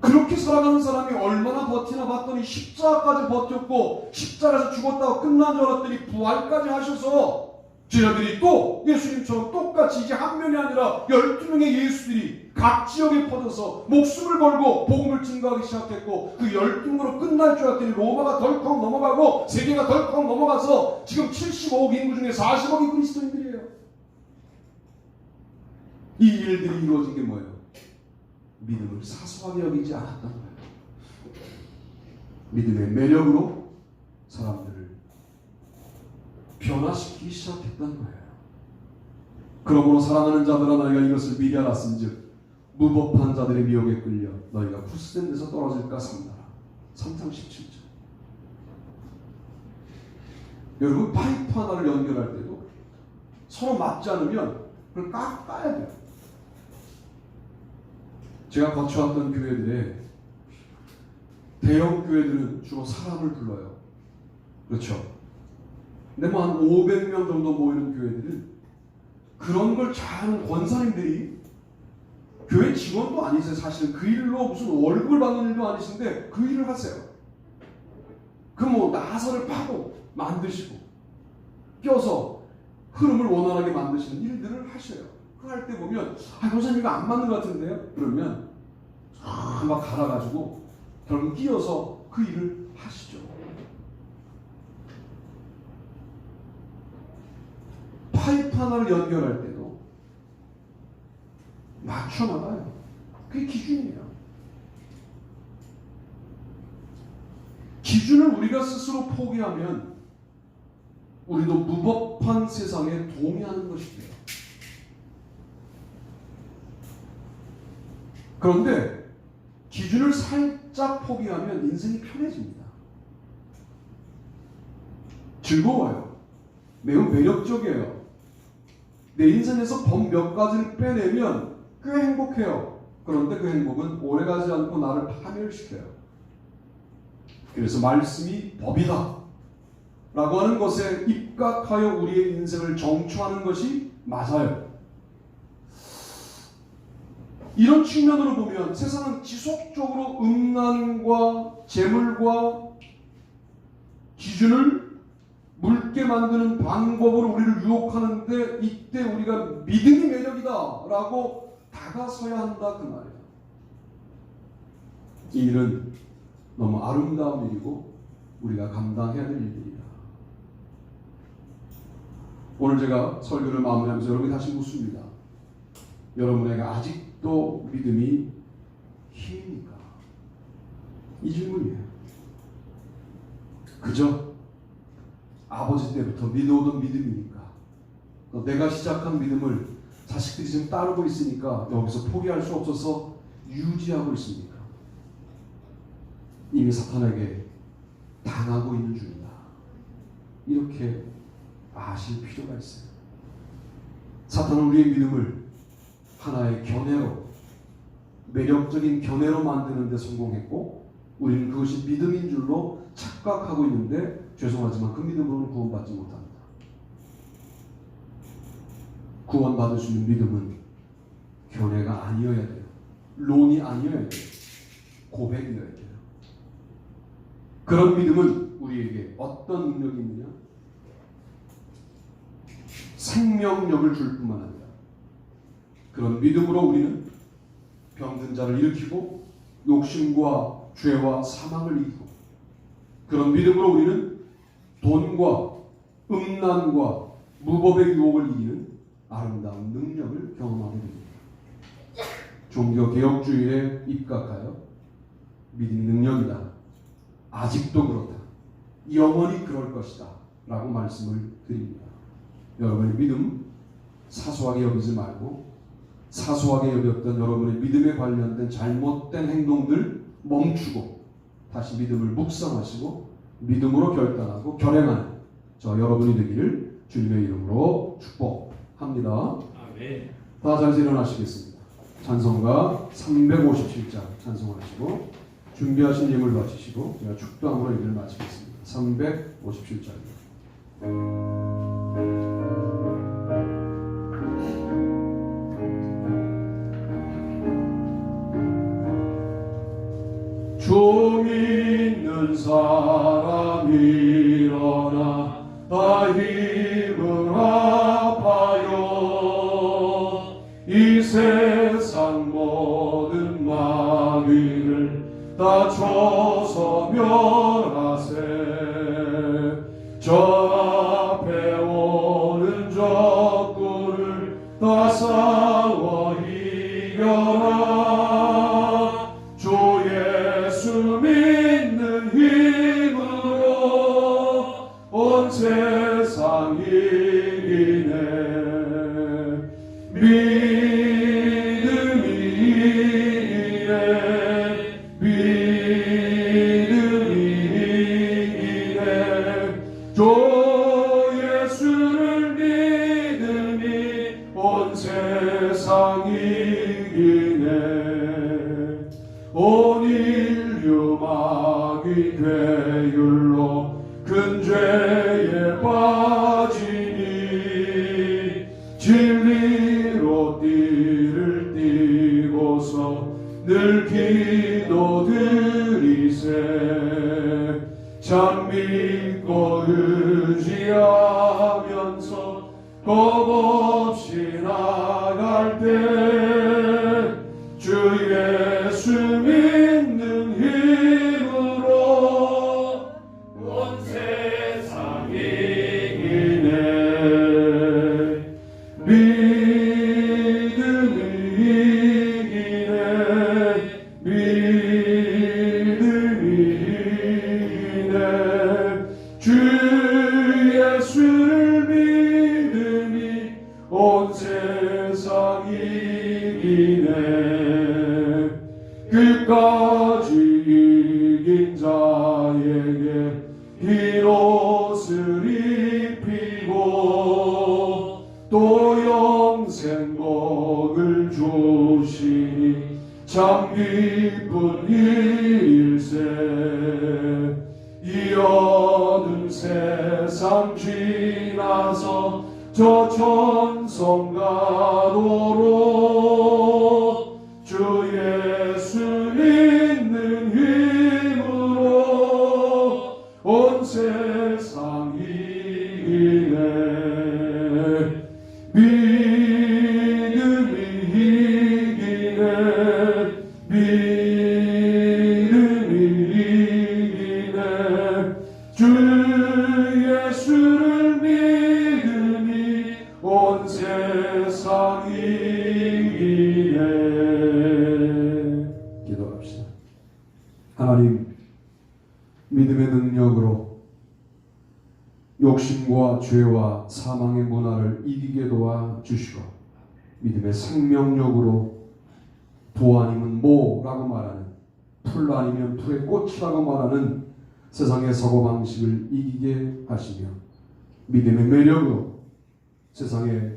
그렇게 살아가는 사람이 얼마나 버티나 봤더니 십자가까지 버텼고 십자가에서 죽었다고 끝난 줄 알았더니 부활까지 하셔서 제자들이 또 예수님처럼 똑같이 이제 한 명이 아니라 12명의 예수들이 각 지역에 퍼져서 목숨을 걸고 복음을 증거하기 시작했고 그 12명으로 끝날 줄 알았더니 로마가 덜컥 넘어가고 세계가 덜컥 넘어가서 지금 75억 인구 중에 40억이 그리스도인들이에요. 이 일들이 이루어진 게 뭐예요? 믿음을 사소하게 여기지 않았던 거예요. 믿음의 매력으로 사람들을 변화시키기 시작했던 거예요. 그러므로 사랑하는 자들아 너희가 이것을 미리 알았은즉 무법한 자들의 미혹에 끌려 너희가 푸스된 데서 떨어질까 삼가라. 3장 17절. 여러분 파이프 하나를 연결할 때도 서로 맞지 않으면 그걸 깎아야 돼요. 제가 거쳐왔던 교회들에 대형 교회들은 주로 사람을 불러요. 그렇죠? 근데 뭐 한 500명 정도 모이는 교회들은 그런 걸 잘하는 권사님들이 교회 직원도 아니세요. 사실은 그 일로 무슨 월급을 받는 일도 아니신데 그 일을 하세요. 그 뭐 나사를 파고 만드시고 껴서 흐름을 원활하게 만드시는 일들을 하셔요. 그거 할 때 보면 권사님 이거 안 맞는 것 같은데요? 그러면 막 갈아가지고 결국 끼워서 그 일을 하시죠. 파이프 하나를 연결할 때도 맞춰나가요. 그게 기준이에요. 기준을 우리가 스스로 포기하면 우리도 무법한 세상에 동의하는 것이 돼요. 그런데 기준을 살짝 포기하면 인생이 편해집니다. 즐거워요. 매우 매력적이에요. 내 인생에서 범 몇 가지를 빼내면 꽤 행복해요. 그런데 그 행복은 오래가지 않고 나를 파멸시켜요. 그래서 말씀이 법이다 라고 하는 것에 입각하여 우리의 인생을 정초하는 것이 맞아요. 이런 측면으로 보면 세상은 지속적으로 음란과 재물과 기준을 묽게 만드는 방법으로 우리를 유혹하는데 이때 우리가 믿음이 매력이다 라고 다가서야 한다 그 말이에요. 이 일은 너무 아름다운 일이고 우리가 감당해야 될 일들이다. 오늘 제가 설교를 마무리하면서 여러분이 다시 묻습니다. 여러분에게 아직도 믿음이 힘입니까? 이 질문이에요. 그죠? 아버지 때부터 믿어오던 믿음이니까 내가 시작한 믿음을 자식들이 지금 따르고 있으니까 여기서 포기할 수 없어서 유지하고 있습니까? 이미 사탄에게 당하고 있는 중이다. 이렇게 아실 필요가 있어요. 사탄은 우리의 믿음을 하나의 견해로, 매력적인 견해로 만드는 데 성공했고 우리는 그것이 믿음인 줄로 착각하고 있는데 죄송하지만 그 믿음으로는 구원받지 못합니다. 구원받을 수 있는 믿음은 견해가 아니어야 돼요. 론이 아니어야 돼요. 고백이어야 돼요. 그런 믿음은 우리에게 어떤 능력이 있느냐? 생명력을 줄 뿐만 아니라 그런 믿음으로 우리는 병든 자를 일으키고 욕심과 죄와 사망을 이기고 그런 믿음으로 우리는 돈과 음란과 무법의 유혹을 이기는 아름다운 능력을 경험하게 됩니다. 종교개혁주의에 입각하여 믿음이 능력이다. 아직도 그렇다. 영원히 그럴 것이다. 라고 말씀을 드립니다. 여러분의 믿음 사소하게 여기지 말고 사소하게 여겼던 여러분의 믿음에 관련된 잘못된 행동들 멈추고 다시 믿음을 묵상하시고 믿음으로 결단하고 결행하는 저 여러분이 되기를 주님의 이름으로 축복합니다. 아멘. 다 자리에서 일어나시겠습니다. 찬송가 357장 찬송하시고 준비하신 예물 바치시고 제가 축도함으로 예배를 마치겠습니다. 357장입니다. 주 믿는 사람 일어나 다 힘을 합하여 이 세상 모든 마귀를 다 쳐서 멸하세 저 앞에 오는 적군을 다 싸워 이겨라 주 예수 믿는 힘으로 온 세상 이기네 믿음이 이기네 주 예수를 믿음이 온 세상 이기네 온 인류 마귀 괴율로 큰 죄에 빠지니 진리로 띠를 띠고서 늘 기도드리세 참 믿고 의지하면서 겁없이 나갈 때 주 예수 믿는 힘으로 온 세상 이기네 믿음이 이기네 믿음이 이기네 주 예수를 믿음이 온 세상 이기네 끝까지 이긴 자에게 흰 옷을 입히고 또 영생복을 주시니 참 기쁜 일세 이 어두운 세상 지나서 저 천성가도로 주 예수 믿는 힘으로 온 세상 이기네 믿음이 이기네 믿음이 이기네 주 예수를 믿음이 온 세상 이기네 기도합시다. 하나님 믿음의 능력으로 욕심과 죄와 사망의 문화를 이기게 도와주시고 믿음의 생명력으로 도 아니면 모라고 말하는 풀 아니면 풀의 꽃이라고 말하는 세상의 사고방식을 이기게 하시며 믿음의 매력으로 세상에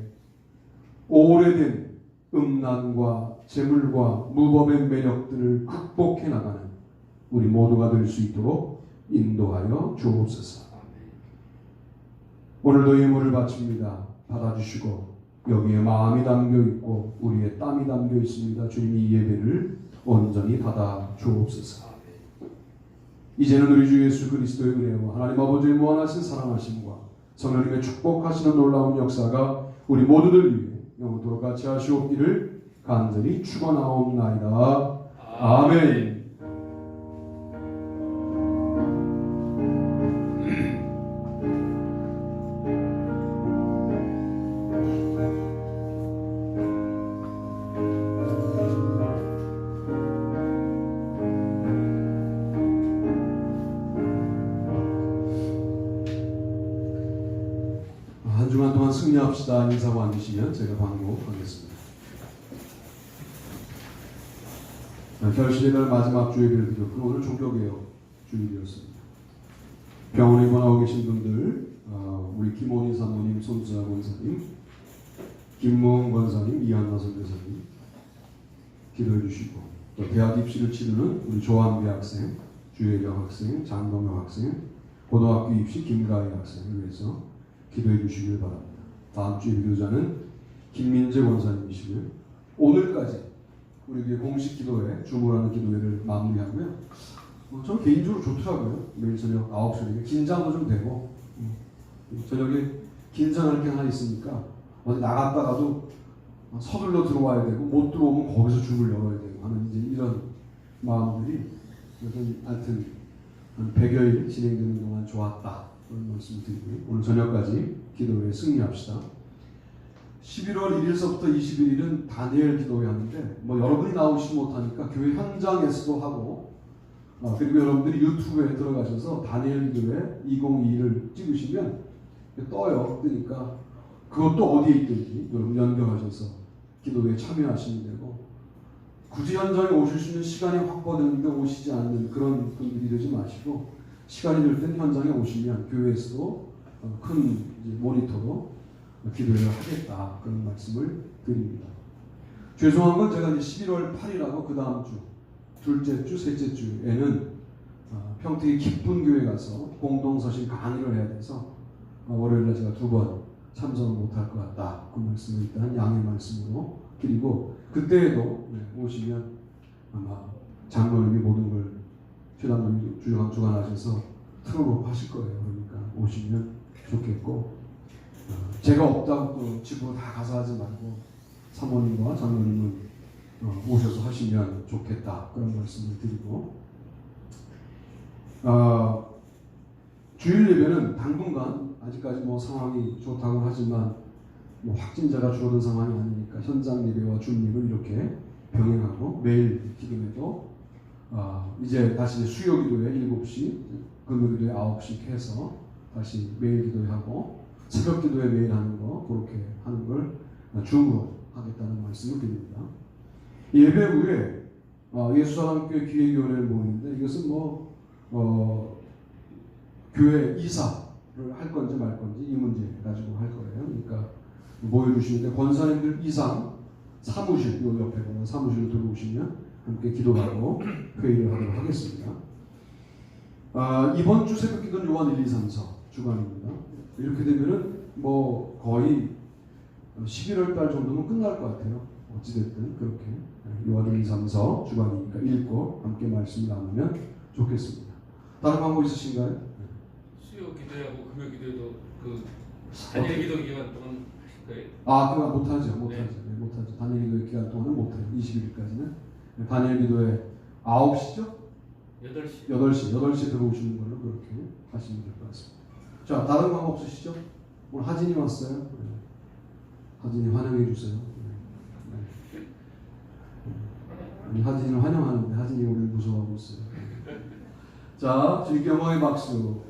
오래된 음란과 재물과 무법의 매력들을 극복해 나가는 우리 모두가 될 수 있도록 인도하여 주옵소서. 오늘도 예물을 바칩니다. 받아주시고 여기에 마음이 담겨있고 우리의 땀이 담겨 있습니다. 주님이 이 예배를 온전히 받아 주옵소서. 이제는 우리 주 예수 그리스도의 은혜와 하나님 아버지의 무한하신 사랑하심과 성령님의 축복하시는 놀라운 역사가 우리 모두들 위해 영원토록 같이 하시옵기를 간절히 축원하옵나이다. 아멘. 한 주간 동안 승리합시다. 인사고 앉으시면 제가 방문하겠습니다. 결실의 날 마지막 주일을 드렸고 오늘 종교개혁 주일이었습니다. 병원에 입원하고 계신 분들, 우리 김원희 사모님, 손수아 권사님, 김무흥 권사님, 이한나 선교사님 기도해 주시고, 또 대학 입시를 치르는 우리 조한비 학생, 주혜경 학생, 장동영 학생, 고등학교 입시 김가희 학생을 위해서 기도해 주시길 바랍니다. 다음 주에 기도자는 김민재 권사님이시고요. 오늘까지 우리 교회 공식 기도회, 주무라는 기도회를 마무리하고요. 저는 개인적으로 좋더라고요. 매일 저녁 9시에 긴장도 좀 되고, 저녁에 긴장할 게 하나 있으니까 어디 나갔다가도 서둘러 들어와야 되고 못 들어오면 거기서 줌을 열어야 되고 하는 이제 이런 마음들이, 그래서 하여튼 한 100여일 진행되는 동안 좋았다, 그런 말씀을 드리고요. 오늘 저녁까지 기도회에 승리합시다. 11월 1일서부터 21일은 다니엘 기도회 하는데, 여러분이 나오시지 못하니까 교회 현장에서도 하고, 그리고 여러분들이 유튜브에 들어가셔서 다니엘 기도회 2022를 찍으시면 떠요. 뜨니까 그것도 어디에 있든지 여러분 연결하셔서 기도회에 참여하시면 되고, 굳이 현장에 오실 수 있는 시간이 확보되는데 오시지 않는 그런 분들이 되지 마시고, 시간이 될 땐 현장에 오시면 교회에서도 큰 이제 모니터로 기도를 하겠다, 그런 말씀을 드립니다. 죄송한 건 제가 이제 11월 8일하고 그 다음 주 둘째 주, 셋째 주에는 평택의 기쁜 교회 가서 공동서신 강의를 해야 돼서 월요일날 제가 2번 참석을 못할 것 같다, 그 말씀을 일단 양해 말씀으로 드리고, 그때에도 오시면 아마 장로님이 모든 걸 최단님이 주관하셔서 틀어놓고 하실 거예요. 그러니까 오시면 좋겠고, 제가 없다고 또 집으로 다 가서 하지 말고 사모님과 장로님은 오셔서 하시면 좋겠다, 그런 말씀을 드리고, 주일 예배는 당분간 아직까지 상황이 좋다고 하지만 확진자가 줄어든 상황이 아니니까 현장 예배와 줌 예배를 이렇게 병행하고, 매일 기도회도 이제 다시 수요 기도회 7시, 금요 기도회 9시 해서 다시 매일 기도회하고, 새벽 기도회 매일 하는 거, 그렇게 하는 걸 줌으로 하겠다는 말씀을 드립니다. 예배 후에 예수사랑교회 기획위원회를 모이는데, 이것은 교회 이사를 할 건지 말 건지 이 문제 가지고 할 거예요. 그러니까 모여주시는데, 권사님들 이상 사무실, 요 옆에 보면 사무실로 들어오시면 함께 기도하고 회의를 하도록 하겠습니다. 이번 주 새벽 기도는 요한 1, 2, 3, 4 주간입니다. 이렇게 되면은 거의 11월 달 정도면 끝날 것 같아요. 어찌됐든 그렇게 요한 1, 2, 3, 4 주간이니까 읽고 함께 말씀 나누면 좋겠습니다. 다른 방법 있으신가요? 수요 기도하고 금요 기도도 그 다니엘 기도 기간 동안 하실 거예요? 그거 못하죠. 못하죠. 다니엘 기도의 기간 동안은 못해요. 21일까지는. 다니엘 기도회 9시죠? 8시에 들어오시는 걸로 그렇게 하시면 될 것 같습니다. 자, 다른 방법 없으시죠? 오늘 하진이 왔어요. 하진이 환영해 주세요. 하진이를 환영하는데 하진이 우리를 무서워하고 있어요. 자, 주님께 영광의 박수.